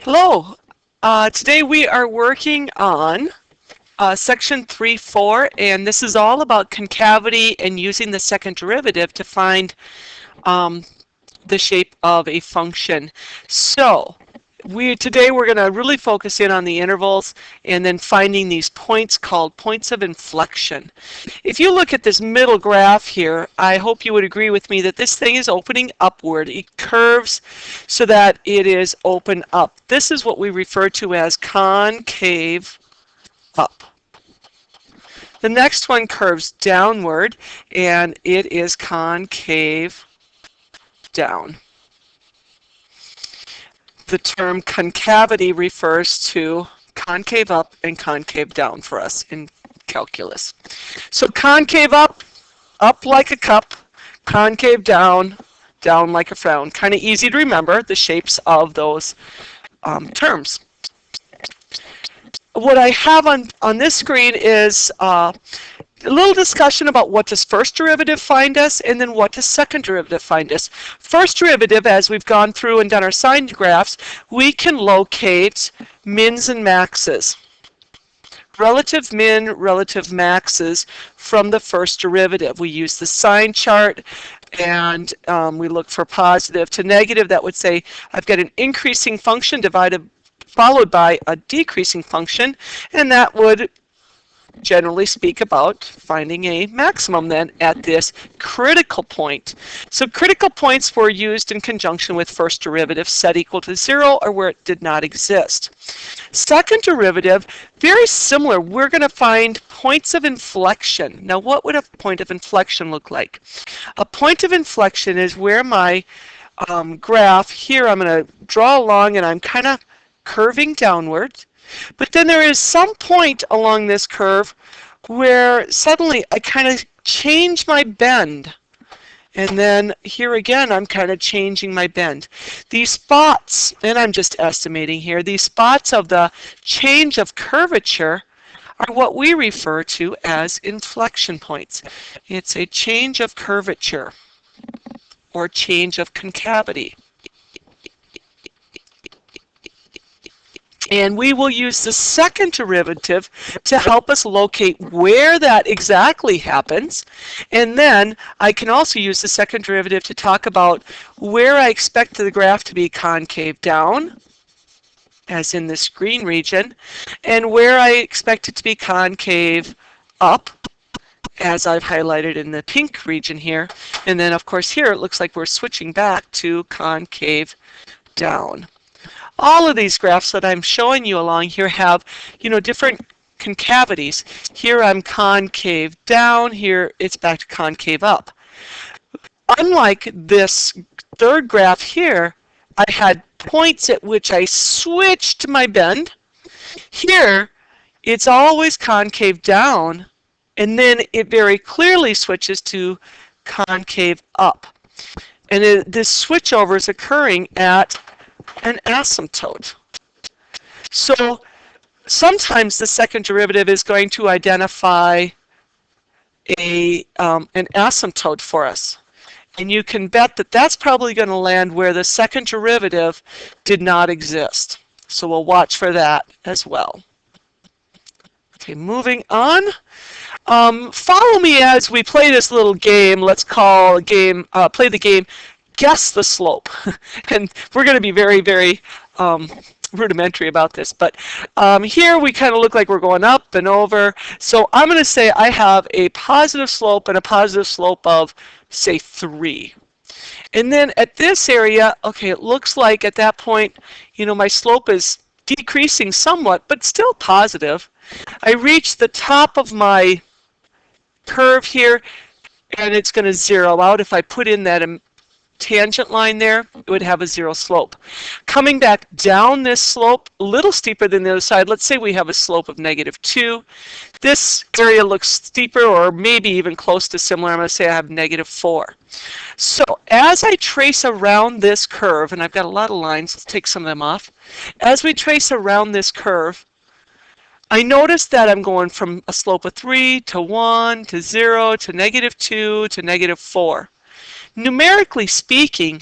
Hello. Today we are working on section 3.4, and this is all about concavity and using the second derivative to find the shape of a function. So today we're going to really focus in on the intervals and then finding these points called points of inflection. If you look at this middle graph here, I hope you would agree with me that this thing is opening upward. It curves so that it is open up. This is what we refer to as concave up. The next one curves downward and it is concave down. The term concavity refers to concave up and concave down for us in calculus. So concave up, up like a cup, concave down, down like a frown. Kind of easy to remember the shapes of those terms. What I have on this screen is a little discussion about what does first derivative find us and then what does second derivative find us. First derivative, as we've gone through and done our sign graphs, we can locate mins and maxes. Relative min, relative maxes from the first derivative. We use the sign chart and we look for positive to negative. That would say I've got an increasing function followed by a decreasing function, and that would generally speak about finding a maximum then at this critical point. So critical points were used in conjunction with first derivative set equal to 0 or where it did not exist. Second derivative, very similar. We're going to find points of inflection. Now what would a point of inflection look like? A point of inflection is where my graph here, I'm going to draw along and I'm kind of curving downward. But then there is some point along this curve where suddenly I kind of change my bend. And then here again, I'm kind of changing my bend. These spots, and I'm just estimating here, these spots of the change of curvature are what we refer to as inflection points. It's a change of curvature or change of concavity. And we will use the second derivative to help us locate where that exactly happens. And then I can also use the second derivative to talk about where I expect the graph to be concave down, as in this green region, and where I expect it to be concave up, as I've highlighted in the pink region here. And then of course here it looks like we're switching back to concave down. All of these graphs that I'm showing you along here have, different concavities. Here I'm concave down, here it's back to concave up. Unlike this third graph here, I had points at which I switched my bend. Here, it's always concave down, and then it very clearly switches to concave up. And this switchover is occurring at an asymptote. So sometimes the second derivative is going to identify an asymptote for us. And you can bet that that's probably going to land where the second derivative did not exist. So we'll watch for that as well. Okay, moving on. Follow me as we play this little game. Let's play the game Guess the Slope. And we're going to be very, very rudimentary about this. But here we kind of look like we're going up and over. So I'm going to say I have a positive slope and a positive slope of, say, 3. And then at this area, okay, it looks like at that point, my slope is decreasing somewhat, but still positive. I reach the top of my curve here, and it's going to zero out. If I put in that tangent line there, it would have a 0 slope. Coming back down this slope, a little steeper than the other side, let's say we have a slope of -2. This area looks steeper or maybe even close to similar. I'm going to say I have -4. So as I trace around this curve, and I've got a lot of lines, let's take some of them off. As we trace around this curve, I notice that I'm going from a slope of 3 to 1 to 0 to -2 to -4. Numerically speaking,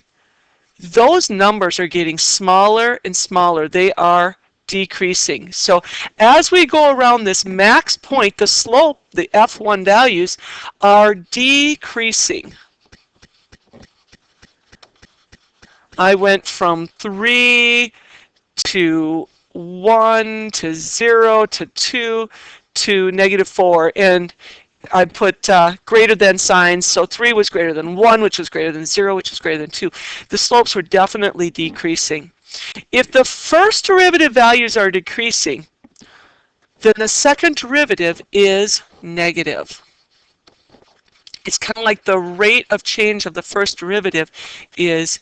those numbers are getting smaller and smaller. They are decreasing. So as we go around this max point, the slope, the F1 values, are decreasing. I went from 3 to 1 to 0 to 2 to -4, and I put greater than signs, so 3 was greater than 1, which was greater than 0, which was greater than 2. The slopes were definitely decreasing. If the first derivative values are decreasing, then the second derivative is negative. It's kind of like the rate of change of the first derivative is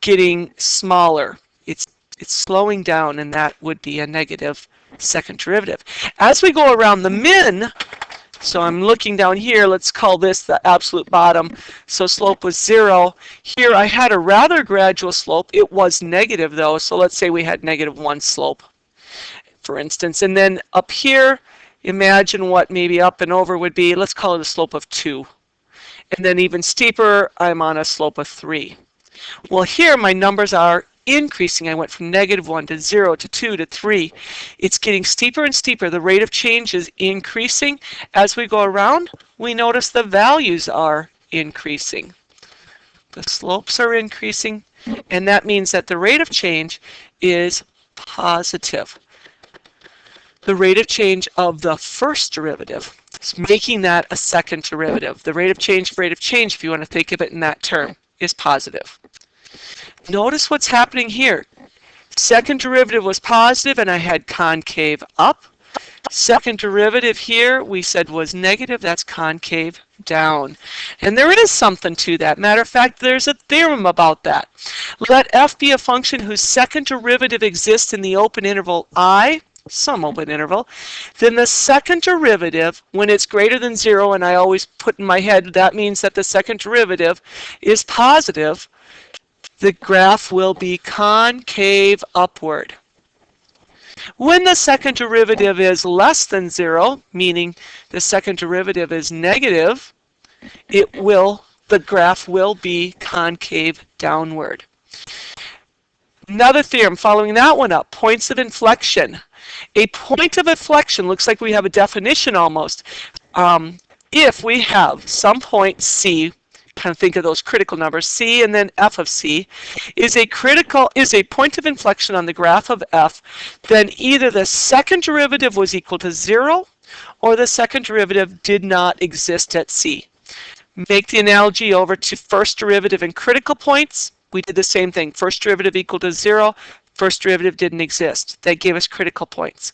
getting smaller. It's slowing down, and that would be a negative second derivative. As we go around the min, so I'm looking down here, let's call this the absolute bottom. So slope was 0. Here I had a rather gradual slope. It was negative though, so let's say we had -1 slope, for instance. And then up here, imagine what maybe up and over would be. Let's call it a slope of 2. And then even steeper, I'm on a slope of 3. Well, here my numbers are increasing. I went from -1 to 0 to 2 to 3. It's getting steeper and steeper. The rate of change is increasing. As we go around, we notice the values are increasing. The slopes are increasing, and that means that the rate of change is positive. The rate of change of the first derivative, making that a second derivative. The rate of change, if you want to think of it in that term, is positive. Notice what's happening here. Second derivative was positive, and I had concave up. Second derivative here we said was negative. That's concave down. And there is something to that. Matter of fact, there's a theorem about that. Let f be a function whose second derivative exists in the open interval I, some open interval, then the second derivative, when it's greater than 0, and I always put in my head that means that the second derivative is positive, the graph will be concave upward. When the second derivative is less than 0, meaning the second derivative is negative, the graph will be concave downward. Another theorem following that one up, points of inflection. A point of inflection looks like we have a definition almost. If we have some point C, kind of think of those critical numbers, C and then f of C, is a point of inflection on the graph of f, then either the second derivative was equal to 0 or the second derivative did not exist at C. Make the analogy over to first derivative and critical points. We did the same thing. First derivative equal to 0, first derivative didn't exist. That gave us critical points.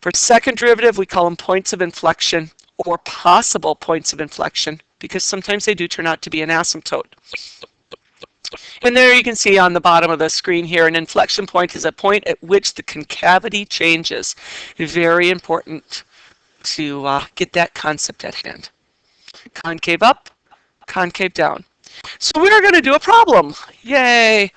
For second derivative, we call them points of inflection or possible points of inflection, because sometimes they do turn out to be an asymptote. And there you can see on the bottom of the screen here, an inflection point is a point at which the concavity changes. Very important to get that concept at hand. Concave up, concave down. So we're going to do a problem. Yay!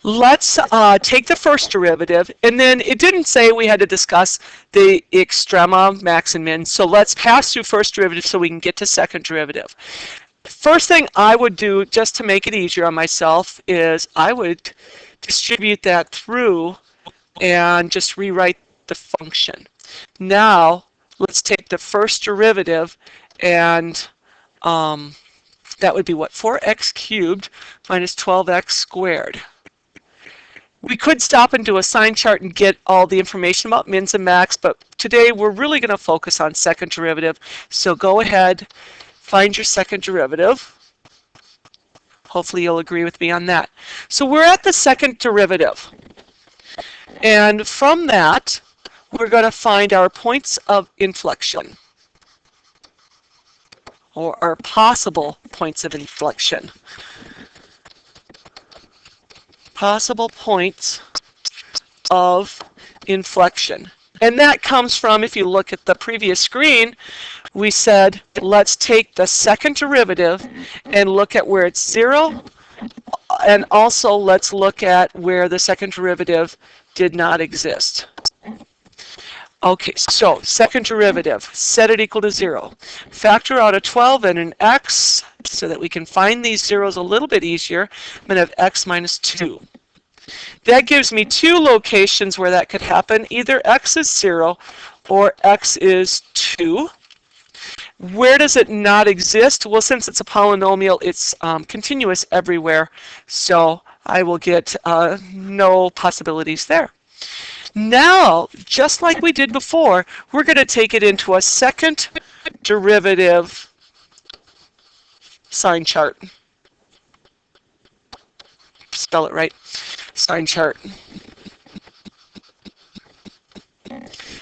Let's take the first derivative, and then it didn't say we had to discuss the extrema, max and min, so let's pass through first derivative so we can get to second derivative. First thing I would do, just to make it easier on myself, is I would distribute that through and just rewrite the function. Now, let's take the first derivative, and that would be what? 4x cubed minus 12x squared. We could stop and do a sign chart and get all the information about mins and max, but today we're really going to focus on second derivative. So go ahead, find your second derivative. Hopefully you'll agree with me on that. So we're at the second derivative. And from that, we're going to find our points of inflection, or our possible points of inflection. Possible points of inflection. And that comes from, if you look at the previous screen, we said, let's take the second derivative and look at where it's 0, and also let's look at where the second derivative did not exist. Okay, so second derivative, set it equal to 0. Factor out a 12 and an x, so that we can find these zeros a little bit easier, I'm going to have x minus 2. That gives me two locations where that could happen. Either x is 0 or x is 2. Where does it not exist? Well, since it's a polynomial, it's continuous everywhere, so I will get no possibilities there. Now, just like we did before, we're going to take it into a second derivative sign chart. Spell it right. Sign chart.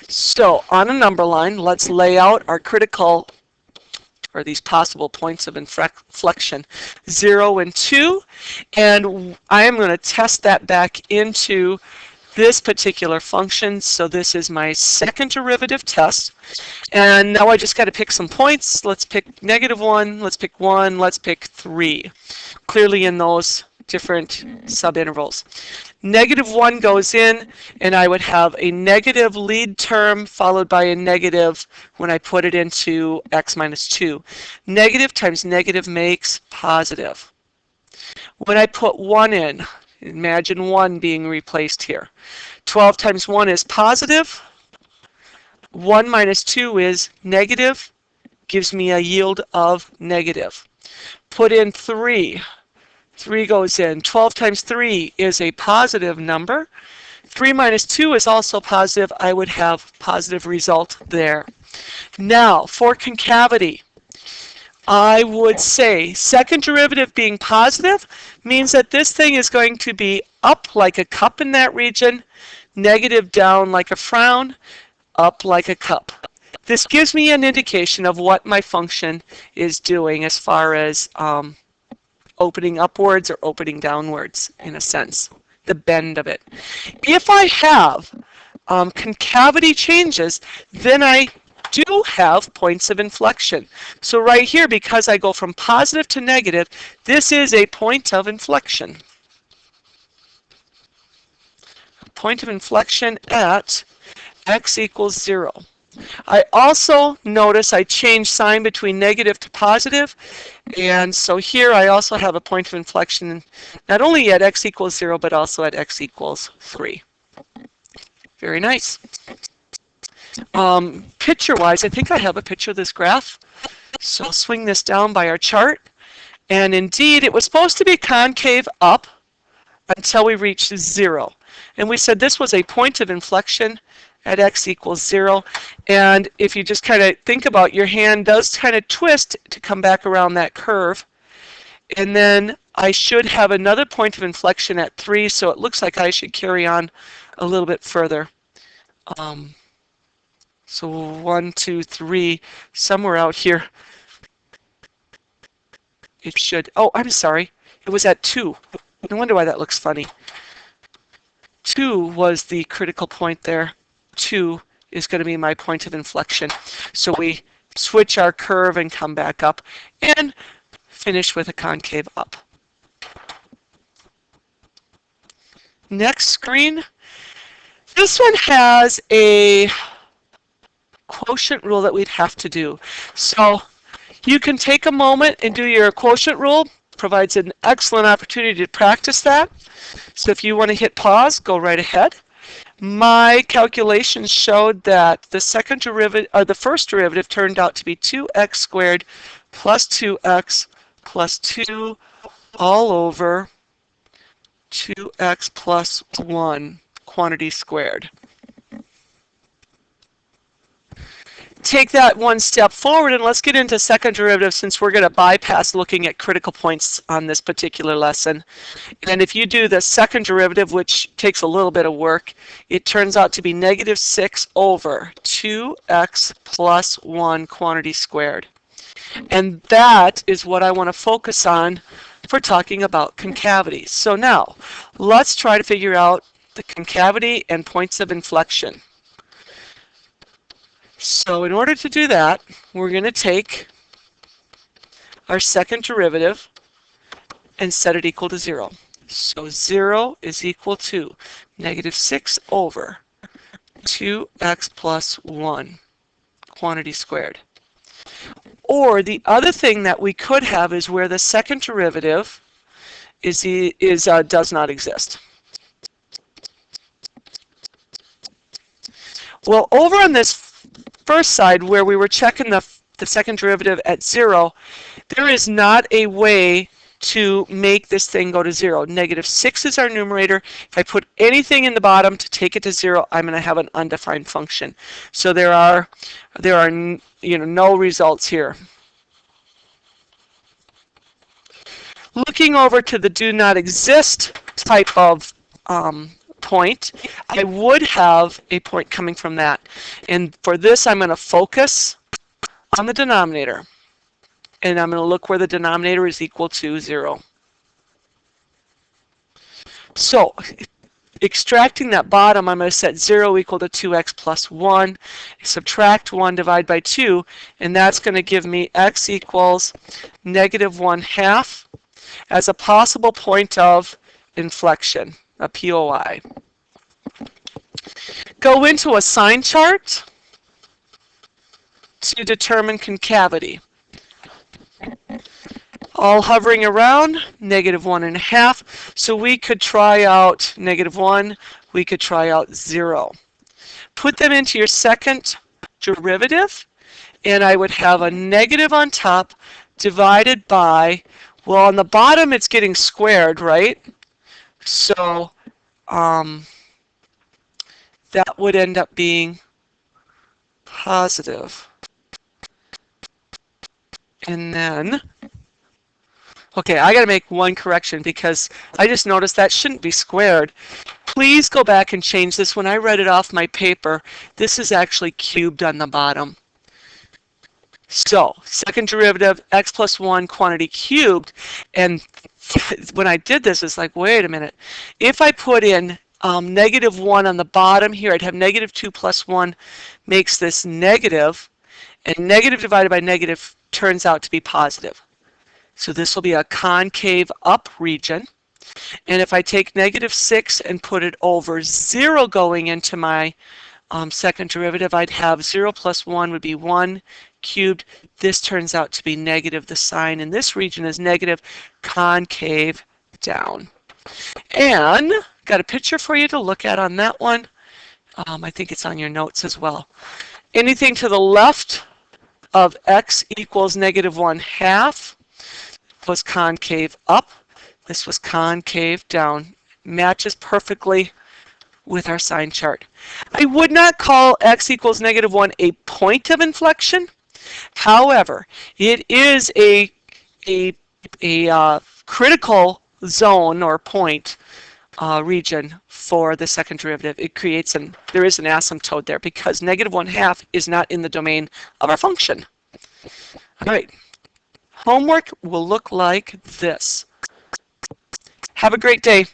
So on a number line, let's lay out our critical, or these possible points of inflection, 0 and 2, and I am going to test that back into this particular function. So this is my second derivative test, and now I just got to pick some points. Let's pick -1, let's pick 1, let's pick 3, clearly in those different subintervals. -1 goes in, and I would have a negative lead term followed by a negative when I put it into x minus 2. Negative times negative makes positive. When I put 1 in, imagine 1 being replaced here. 12 times 1 is positive. 1 minus 2 is negative, gives me a yield of negative. Put in 3. 3 goes in. 12 times 3 is a positive number. 3 minus 2 is also positive. I would have positive result there. Now, for concavity, I would say second derivative being positive means that this thing is going to be up like a cup in that region, negative down like a frown, up like a cup. This gives me an indication of what my function is doing as far as opening upwards or opening downwards, in a sense, the bend of it. If I have concavity changes, then I do have points of inflection. So right here, because I go from positive to negative, this is a point of inflection. A point of inflection at x equals 0. I also notice I change sign between negative to positive, and so here I also have a point of inflection not only at x equals 0 but also at x equals 3. Very nice. Picture-wise, I think I have a picture of this graph, so I'll swing this down by our chart, and indeed it was supposed to be concave up until we reached 0, and we said this was a point of inflection at x equals 0, and if you just kind of think about, your hand does kind of twist to come back around that curve, and then I should have another point of inflection at 3, so it looks like I should carry on a little bit further. So 1, 2, 3, somewhere out here it should, oh, I'm sorry, it was at 2. No wonder why that looks funny. 2 was the critical point there. 2 is going to be my point of inflection. So we switch our curve and come back up and finish with a concave up. Next screen. This one has a quotient rule that we'd have to do. So you can take a moment and do your quotient rule. Provides an excellent opportunity to practice that. So if you want to hit pause, go right ahead. My calculations showed that the second derivative, or the first derivative, turned out to be 2x squared plus 2x plus 2 all over 2x plus 1 quantity squared. Take that one step forward and let's get into second derivative, since we're going to bypass looking at critical points on this particular lesson. And if you do the second derivative, which takes a little bit of work, it turns out to be -6 over 2x plus 1 quantity squared. And that is what I want to focus on for talking about concavity. So now, let's try to figure out the concavity and points of inflection. So in order to do that, we're going to take our second derivative and set it equal to 0. So 0 is equal to -6 over 2x plus 1 quantity squared. Or the other thing that we could have is where the second derivative does not exist. Well, over on this first side where we were checking the second derivative at 0, there is not a way to make this thing go to 0. -6 is our numerator. If I put anything in the bottom to take it to 0, I'm going to have an undefined function. So there are no results here. Looking over to the do not exist type of point, I would have a point coming from that. And for this, I'm going to focus on the denominator. And I'm going to look where the denominator is equal to 0. So, extracting that bottom, I'm going to set 0 equal to 2x plus 1. Subtract 1, divide by 2, and that's going to give me x equals -1/2 as a possible point of inflection, a POI. Go into a sign chart to determine concavity. All hovering around -1.5. So we could try out -1, we could try out 0. Put them into your second derivative, and I would have a negative on top divided by, well, on the bottom it's getting squared, right? So that would end up being positive. And then, okay, I got to make one correction because I just noticed that shouldn't be squared. Please go back and change this. When I read it off my paper, this is actually cubed on the bottom. So, second derivative, x plus 1 quantity cubed. And when I did this, it's like, wait a minute. If I put in -1 on the bottom here, I'd have -2 plus 1 makes this negative. And negative divided by negative turns out to be positive. So this will be a concave up region. And if I take -6 and put it over 0 going into my second derivative, I'd have 0 plus 1 would be 1 cubed. This turns out to be negative. The sign in this region is negative, concave down. And got a picture for you to look at on that one. I think it's on your notes as well. Anything to the left of x equals -1/2 was concave up. This was concave down. Matches perfectly with our sign chart. I would not call x equals -1 a point of inflection. However, it is a critical zone or point region for the second derivative. It creates there is an asymptote there because -1/2 is not in the domain of our function. All right, homework will look like this. Have a great day.